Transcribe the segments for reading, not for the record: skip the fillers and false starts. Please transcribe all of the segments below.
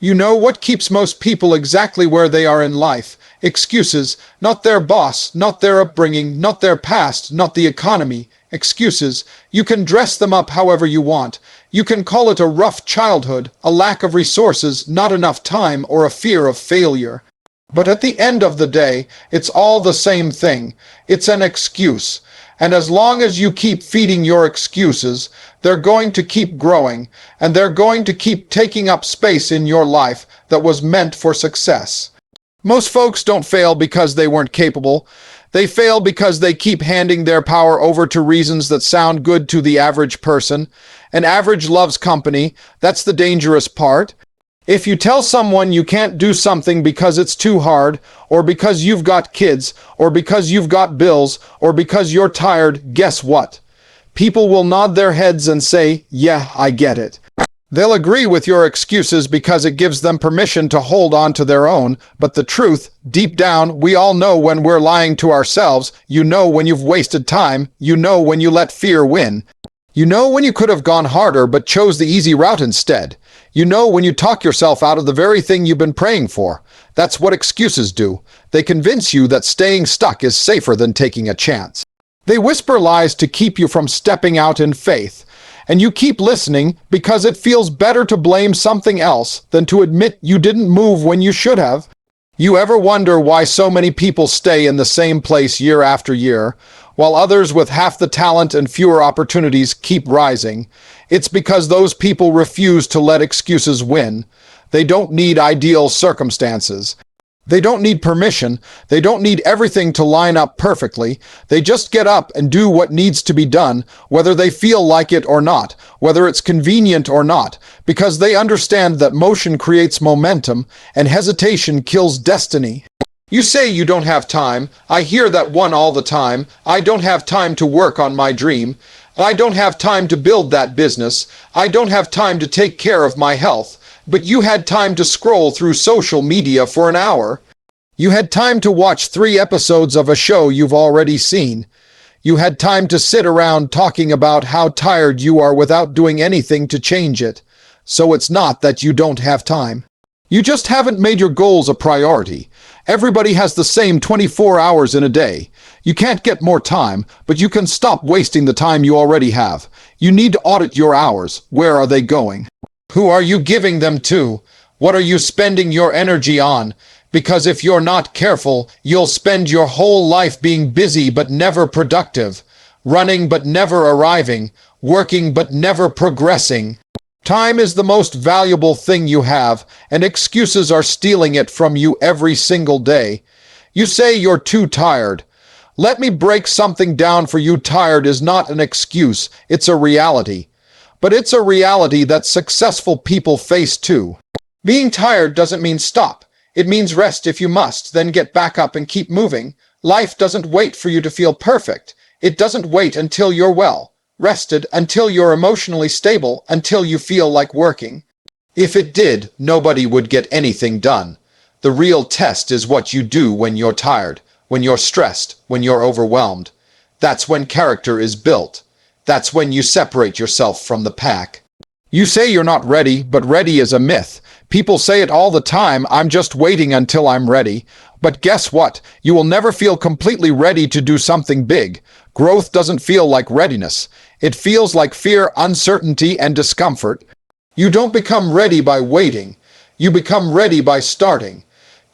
You know what keeps most people exactly where they are in life? Excuses. Not their boss, not their upbringing, not their past, not the economy. Excuses. You can dress them up however you want. You can call it a rough childhood, a lack of resources, not enough time, or a fear of failure. But at the end of the day, it's all the same thing. It's an excuse. And as long as you keep feeding your excuses, they're going to keep growing, and they're going to keep taking up space in your life that was meant for success. Most folks don't fail because they weren't capable. They fail because they keep handing their power over to reasons that sound good to the average person. An average loves company. That's the dangerous part. If you tell someone you can't do something because it's too hard, or because you've got kids, or because you've got bills, or because you're tired, guess what? People will nod their heads and say, "Yeah, I get it." They'll agree with your excuses because it gives them permission to hold on to their own, but the truth, deep down, we all know when we're lying to ourselves. You know when you've wasted time. You know when you let fear win. You know when you could have gone harder but chose the easy route instead. You know when you talk yourself out of the very thing you've been praying for. That's what excuses do. They convince you that staying stuck is safer than taking a chance. They whisper lies to keep you from stepping out in faith. And you keep listening because it feels better to blame something else than to admit you didn't move when you should have. You ever wonder why so many people stay in the same place year after year, while others with half the talent and fewer opportunities keep rising? It's because those people refuse to let excuses win. They don't need ideal circumstances. They don't need permission. They don't need everything to line up perfectly. They just get up and do what needs to be done, whether they feel like it or not, whether it's convenient or not, because they understand that motion creates momentum and hesitation kills destiny. You say you don't have time. I hear that one all the time. I don't have time to work on my dream. I don't have time to build that business. I don't have time to take care of my health. But you had time to scroll through social media for an hour. You had time to watch 3 episodes of a show you've already seen. You had time to sit around talking about how tired you are without doing anything to change it. So it's not that you don't have time. You just haven't made your goals a priority. Everybody has the same 24 hours in a day. You can't get more time, but you can stop wasting the time you already have. You need to audit your hours. Where are they going? Who are you giving them to? What are you spending your energy on? Because if you're not careful, you'll spend your whole life being busy but never productive, running but never arriving, working but never progressing. Time is the most valuable thing you have, and excuses are stealing it from you every single day. You say you're too tired. Let me break something down for you. Tired is not an excuse, it's a reality. But it's a reality that successful people face too. Being tired doesn't mean stop. It means rest if you must, then get back up and keep moving. Life doesn't wait for you to feel perfect. It doesn't wait until you're well, rested, until you're emotionally stable, until you feel like working. If it did, nobody would get anything done. The real test is what you do when you're tired, when you're stressed, when you're overwhelmed. That's when character is built. That's when you separate yourself from the pack. You say you're not ready, but ready is a myth. People say it all the time, "I'm just waiting until I'm ready." But guess what? You will never feel completely ready to do something big. Growth doesn't feel like readiness. It feels like fear, uncertainty, and discomfort. You don't become ready by waiting. You become ready by starting.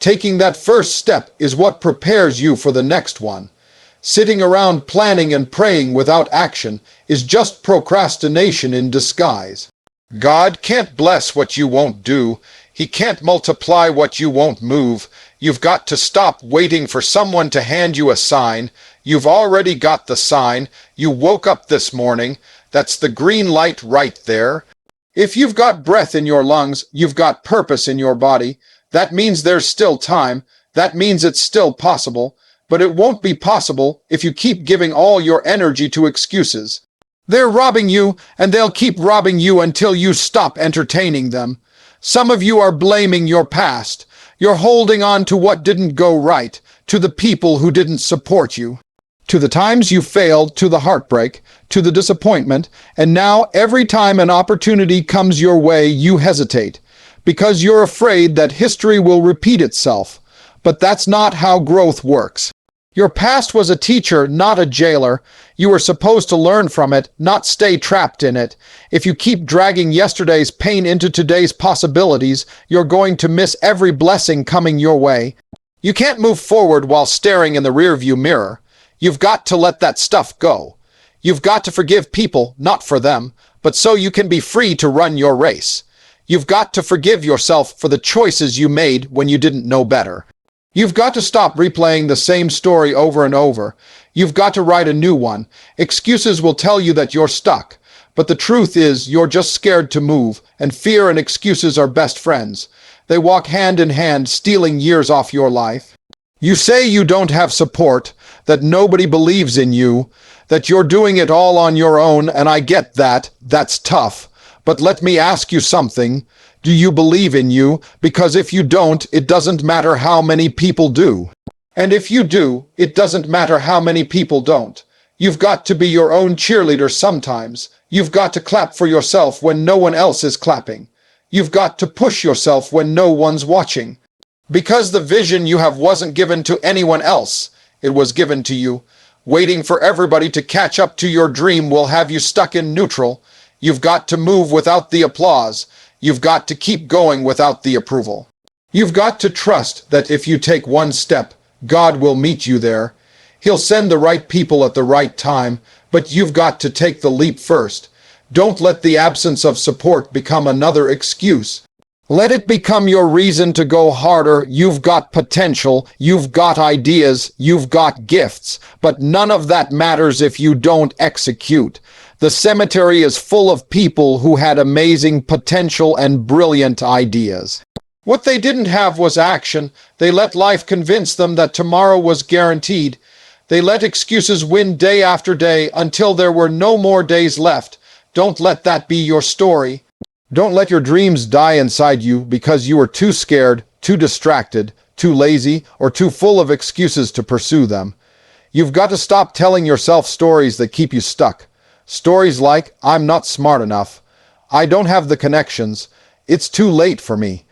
Taking that first step is what prepares you for the next one. Sitting around planning and praying without action is just procrastination in disguise. God can't bless what you won't do. He can't multiply what you won't move. You've got to stop waiting for someone to hand you a sign. You've already got the sign. You woke up this morning. That's the green light right there. If you've got breath in your lungs, you've got purpose in your body. That means there's still time. That means it's still possible. But it won't be possible if you keep giving all your energy to excuses. They're robbing you, and they'll keep robbing you until you stop entertaining them. Some of you are blaming your past. You're holding on to what didn't go right, to the people who didn't support you, to the times you failed, to the heartbreak, to the disappointment, and now every time an opportunity comes your way, you hesitate. because you're afraid that history will repeat itself. But that's not how growth works. Your past was a teacher, not a jailer. You were supposed to learn from it, not stay trapped in it. If you keep dragging yesterday's pain into today's possibilities, you're going to miss every blessing coming your way. You can't move forward while staring in the rearview mirror. You've got to let that stuff go. You've got to forgive people, not for them, but so you can be free to run your race. You've got to forgive yourself for the choices you made when you didn't know better. You've got to stop replaying the same story over and over. You've got to write a new one. Excuses will tell you that you're stuck. But the truth is, you're just scared to move, and fear and excuses are best friends. They walk hand in hand, stealing years off your life. You say you don't have support, that nobody believes in you, that you're doing it all on your own, and I get that. That's tough. But let me ask you something. Do you believe in you? Because if you don't, it doesn't matter how many people do. And if you do, it doesn't matter how many people don't. You've got to be your own cheerleader sometimes. You've got to clap for yourself when no one else is clapping. You've got to push yourself when no one's watching. Because the vision you have wasn't given to anyone else. It was given to you. Waiting for everybody to catch up to your dream will have you stuck in neutral. You've got to move without the applause. You've got to keep going without the approval. You've got to trust that if you take one step, God will meet you there. He'll send the right people at the right time, but you've got to take the leap first. Don't let the absence of support become another excuse. Let it become your reason to go harder. You've got potential, you've got ideas, you've got gifts, but none of that matters if you don't execute. The cemetery is full of people who had amazing potential and brilliant ideas. What they didn't have was action. They let life convince them that tomorrow was guaranteed. They let excuses win day after day until there were no more days left. Don't let that be your story. Don't let your dreams die inside you because you were too scared, too distracted, too lazy, or too full of excuses to pursue them. You've got to stop telling yourself stories that keep you stuck. Stories like, I'm not smart enough. I don't have the connections. It's too late for me.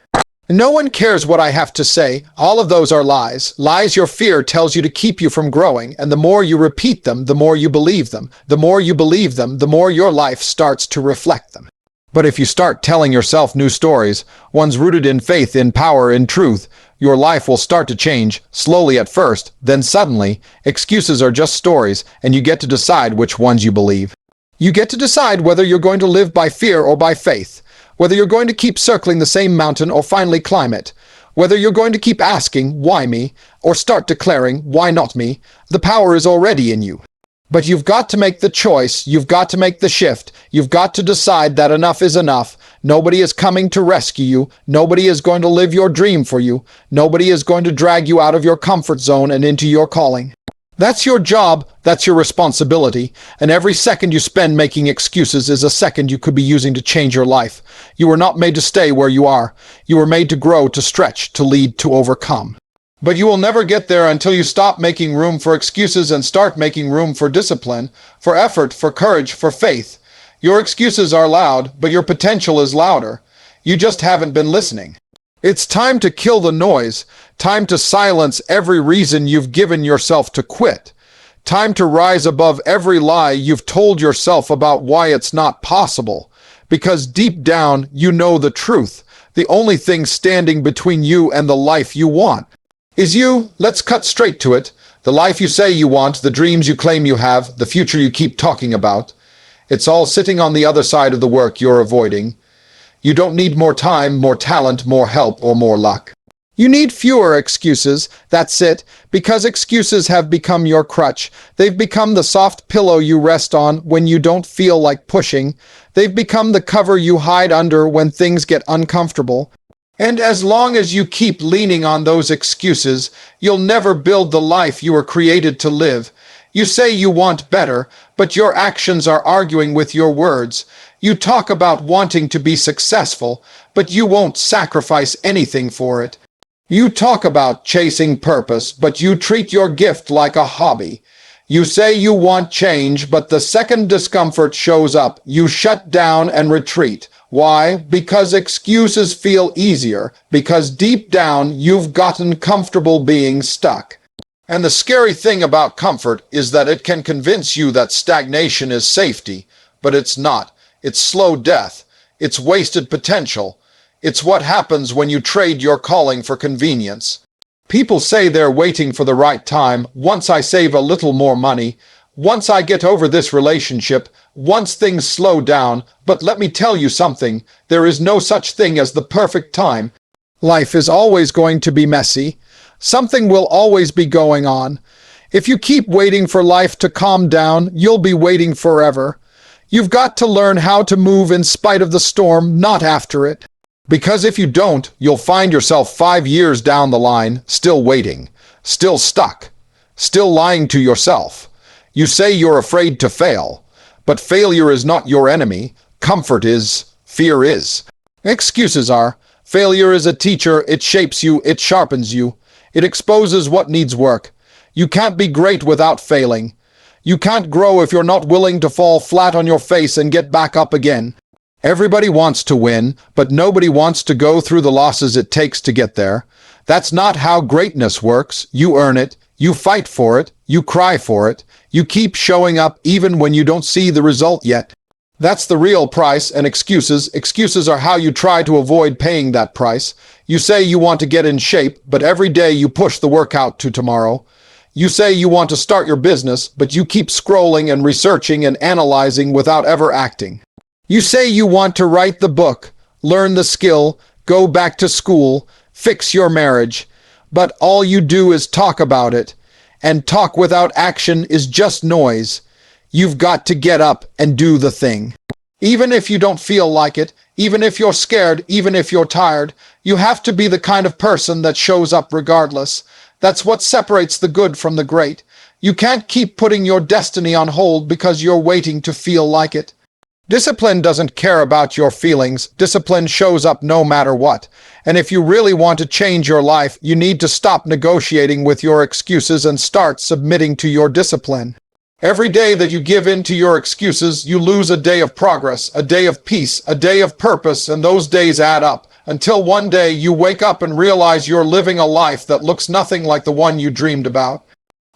No one cares what I have to say. All of those are lies. Lies your fear tells you to keep you from growing, and the more you repeat them, the more you believe them. The more you believe them, the more your life starts to reflect them. But if you start telling yourself new stories, ones rooted in faith, in power, in truth, your life will start to change, slowly at first, then suddenly. Excuses are just stories, and you get to decide which ones you believe. You get to decide whether you're going to live by fear or by faith, whether you're going to keep circling the same mountain or finally climb it, whether you're going to keep asking, why me, or start declaring, why not me. The power is already in you. But you've got to make the choice, you've got to make the shift, you've got to decide that enough is enough. Nobody is coming to rescue you, nobody is going to live your dream for you, nobody is going to drag you out of your comfort zone and into your calling. That's your job, that's your responsibility, and every second you spend making excuses is a second you could be using to change your life. You were not made to stay where you are. You were made to grow, to stretch, to lead, to overcome. But you will never get there until you stop making room for excuses and start making room for discipline, for effort, for courage, for faith. Your excuses are loud, but your potential is louder. You just haven't been listening. It's time to kill the noise, time to silence every reason you've given yourself to quit, time to rise above every lie you've told yourself about why it's not possible, because deep down you know the truth. The only thing standing between you and the life you want is you. Let's cut straight to it. The life you say you want, the dreams you claim you have, the future you keep talking about. It's all sitting on the other side of the work you're avoiding. You don't need more time, more talent, more help, or more luck. You need fewer excuses, that's it, because excuses have become your crutch. They've become the soft pillow you rest on when you don't feel like pushing. They've become the cover you hide under when things get uncomfortable. And as long as you keep leaning on those excuses, you'll never build the life you were created to live. You say you want better, but your actions are arguing with your words. You talk about wanting to be successful, but you won't sacrifice anything for it. You talk about chasing purpose, but you treat your gift like a hobby. You say you want change, but the second discomfort shows up, you shut down and retreat. Why? Because excuses feel easier, because deep down you've gotten comfortable being stuck. And the scary thing about comfort is that it can convince you that stagnation is safety, but it's not. It's slow death. It's wasted potential. It's what happens when you trade your calling for convenience. People say they're waiting for the right time. Once I save a little more money, once I get over this relationship, once things slow down. But let me tell you something, there is no such thing as the perfect time. Life is always going to be messy. Something will always be going on. If you keep waiting for life to calm down, you'll be waiting forever. You've got to learn how to move in spite of the storm, not after it. Because if you don't, you'll find yourself 5 years down the line, still waiting, still stuck, still lying to yourself. You say you're afraid to fail, but failure is not your enemy. Comfort is, fear is. Excuses are. Failure is a teacher. It shapes you, it sharpens you. It exposes what needs work. You can't be great without failing. You can't grow if you're not willing to fall flat on your face and get back up again. Everybody wants to win, but nobody wants to go through the losses it takes to get there. That's not how greatness works. You earn it. You fight for it. You cry for it. You keep showing up even when you don't see the result yet. That's the real price, and excuses are how you try to avoid paying that price. You say you want to get in shape, but every day you push the workout to tomorrow. You say you want to start your business, but you keep scrolling and researching and analyzing without ever acting. You say you want to write the book, learn the skill, go back to school, fix your marriage, but all you do is talk about it, and talk without action is just noise. You've got to get up and do the thing. Even if you don't feel like it, even if you're scared, even if you're tired, you have to be the kind of person that shows up regardless. That's what separates the good from the great. You can't keep putting your destiny on hold because you're waiting to feel like it. Discipline doesn't care about your feelings. Discipline shows up no matter what. And if you really want to change your life, you need to stop negotiating with your excuses and start submitting to your discipline. Every day that you give in to your excuses, you lose a day of progress, a day of peace, a day of purpose, and those days add up, until one day you wake up and realize you're living a life that looks nothing like the one you dreamed about.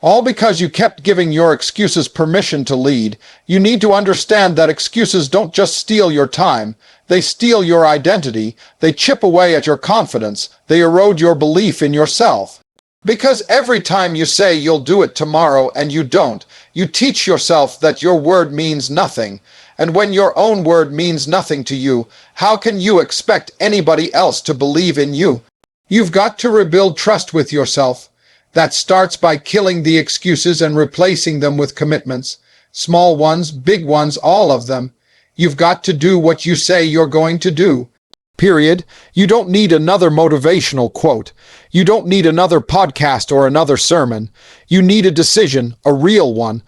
All because you kept giving your excuses permission to lead. You need to understand that excuses don't just steal your time. They steal your identity. They chip away at your confidence. They erode your belief in yourself. Because every time you say you'll do it tomorrow and you don't, you teach yourself that your word means nothing. And when your own word means nothing to you, how can you expect anybody else to believe in you? You've got to rebuild trust with yourself. That starts by killing the excuses and replacing them with commitments. Small ones, big ones, all of them. You've got to do what you say you're going to do. Period. You don't need another motivational quote. You don't need another podcast or another sermon. You need a decision, a real one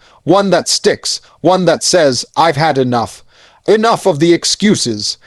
that sticks, one that says, I've had enough. Enough of the excuses.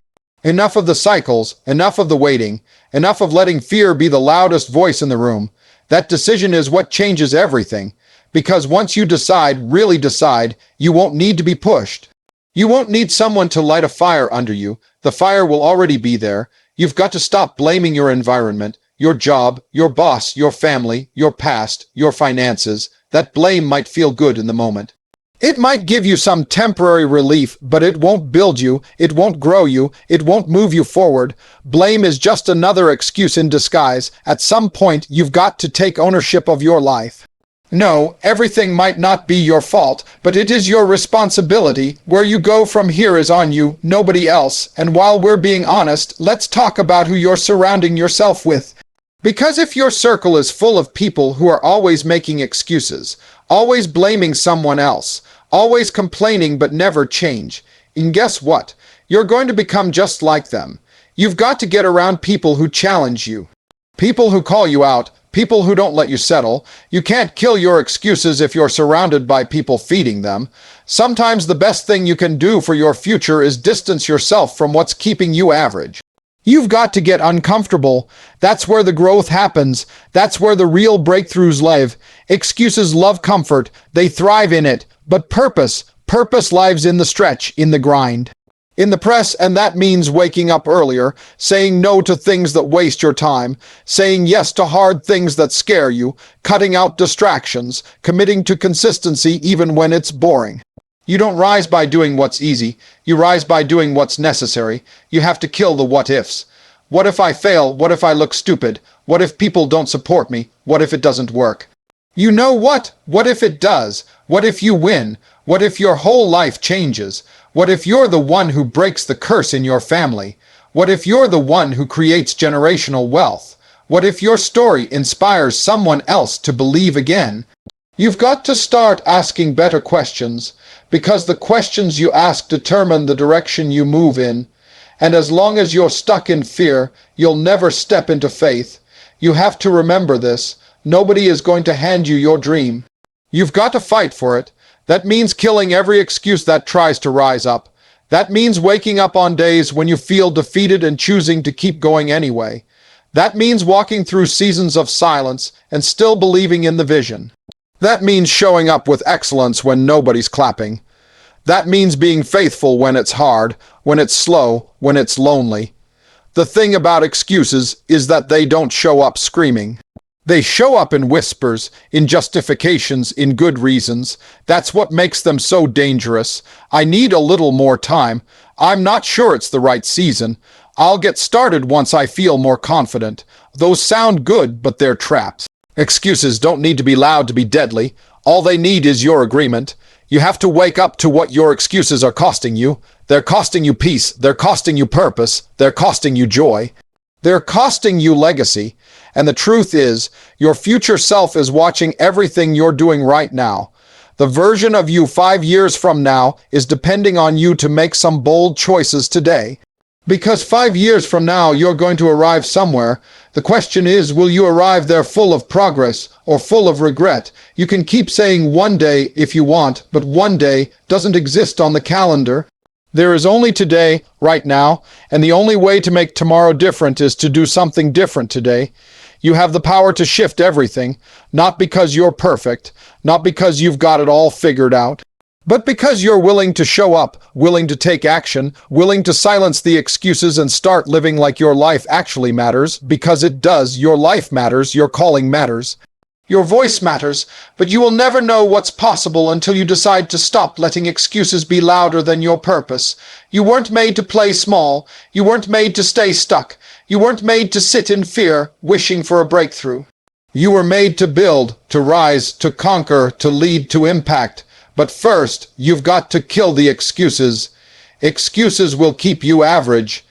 Enough of the cycles, enough of the waiting, enough of letting fear be the loudest voice in the room. That decision is what changes everything. Because once you decide, really decide, you won't need to be pushed. You won't need someone to light a fire under you. The fire will already be there. You've got to stop blaming your environment, your job, your boss, your family, your past, your finances. That blame might feel good in the moment. It might give you some temporary relief, but it won't build you, it won't grow you, it won't move you forward. Blame is just another excuse in disguise. At some point, you've got to take ownership of your life. No, everything might not be your fault, but it is your responsibility. Where you go from here is on you, nobody else. And while we're being honest, let's talk about who you're surrounding yourself with. Because if your circle is full of people who are always making excuses, always blaming someone else, always complaining but never change, and guess what? You're going to become just like them. You've got to get around people who challenge you. People who call you out. People who don't let you settle. You can't kill your excuses if you're surrounded by people feeding them. Sometimes the best thing you can do for your future is distance yourself from what's keeping you average. You've got to get uncomfortable. That's where the growth happens. That's where the real breakthroughs live. Excuses love comfort. They thrive in it. But purpose lives in the stretch, in the grind. in the press, and that means waking up earlier, saying no to things that waste your time, saying yes to hard things that scare you, cutting out distractions, committing to consistency even when it's boring. You don't rise by doing what's easy. You rise by doing what's necessary. You have to kill the what-ifs. What if I fail? What if I look stupid? What if people don't support me? What if it doesn't work? You know what? What if it does? What if you win? What if your whole life changes? What if you're the one who breaks the curse in your family? What if you're the one who creates generational wealth? What if your story inspires someone else to believe again? You've got to start asking better questions, because the questions you ask determine the direction you move in. And as long as you're stuck in fear, you'll never step into faith. You have to remember this. Nobody is going to hand you your dream. You've got to fight for it. That means killing every excuse that tries to rise up. That means waking up on days when you feel defeated and choosing to keep going anyway. That means walking through seasons of silence and still believing in the vision. That means showing up with excellence when nobody's clapping. That means being faithful when it's hard, when it's slow, when it's lonely. The thing about excuses is that they don't show up screaming. They show up in whispers, in justifications, in good reasons. That's what makes them so dangerous. I need a little more time. I'm not sure it's the right season. I'll get started once I feel more confident. Those sound good, but they're traps. Excuses don't need to be loud to be deadly. All they need is your agreement. You have to wake up to what your excuses are costing you. They're costing you peace. They're costing you purpose. They're costing you joy. They're costing you legacy. And the truth is, your future self is watching everything you're doing right now. The version of you 5 years from now is depending on you to make some bold choices today. Because 5 years from now, you're going to arrive somewhere. The question is, will you arrive there full of progress or full of regret? You can keep saying one day if you want, but one day doesn't exist on the calendar. There is only today, right now, and the only way to make tomorrow different is to do something different today. You have the power to shift everything, not because you're perfect, not because you've got it all figured out, but because you're willing to show up, willing to take action, willing to silence the excuses and start living like your life actually matters, because it does. Your life matters, your calling matters. Your voice matters, but you will never know what's possible until you decide to stop letting excuses be louder than your purpose. You weren't made to play small. You weren't made to stay stuck. You weren't made to sit in fear, wishing for a breakthrough. You were made to build, to rise, to conquer, to lead, to impact. But first, you've got to kill the excuses. Excuses will keep you average.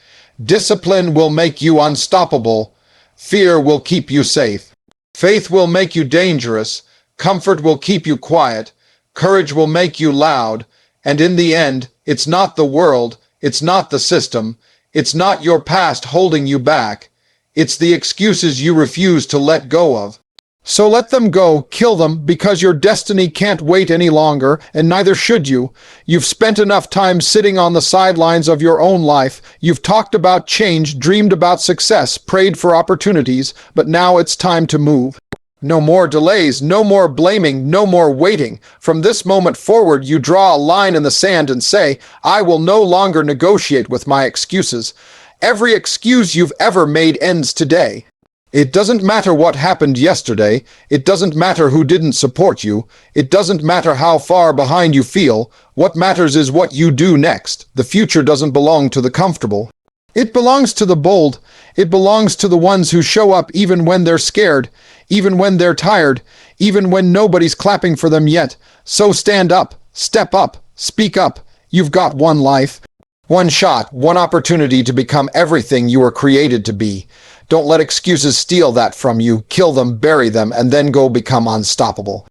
Discipline will make you unstoppable. Fear will keep you safe. Faith will make you dangerous. Comfort will keep you quiet. Courage will make you loud. And in the end, it's not the world. It's not the system. It's not your past holding you back. It's the excuses you refuse to let go of. So let them go, kill them, because your destiny can't wait any longer, and neither should you. You've spent enough time sitting on the sidelines of your own life. You've talked about change, dreamed about success, prayed for opportunities, but now it's time to move. No more delays, no more blaming, no more waiting. From this moment forward, you draw a line in the sand and say, I will no longer negotiate with my excuses. Every excuse you've ever made ends today. It doesn't matter what happened yesterday. It doesn't matter who didn't support you. It doesn't matter how far behind you feel. What matters is what you do next. The future doesn't belong to the comfortable. It belongs to the bold. It belongs to the ones who show up even when they're scared, even when they're tired, even when nobody's clapping for them yet. So stand up, step up, speak up. You've got one life, one shot, one opportunity to become everything you were created to be. Don't let excuses steal that from you. Kill them, bury them, and then go become unstoppable.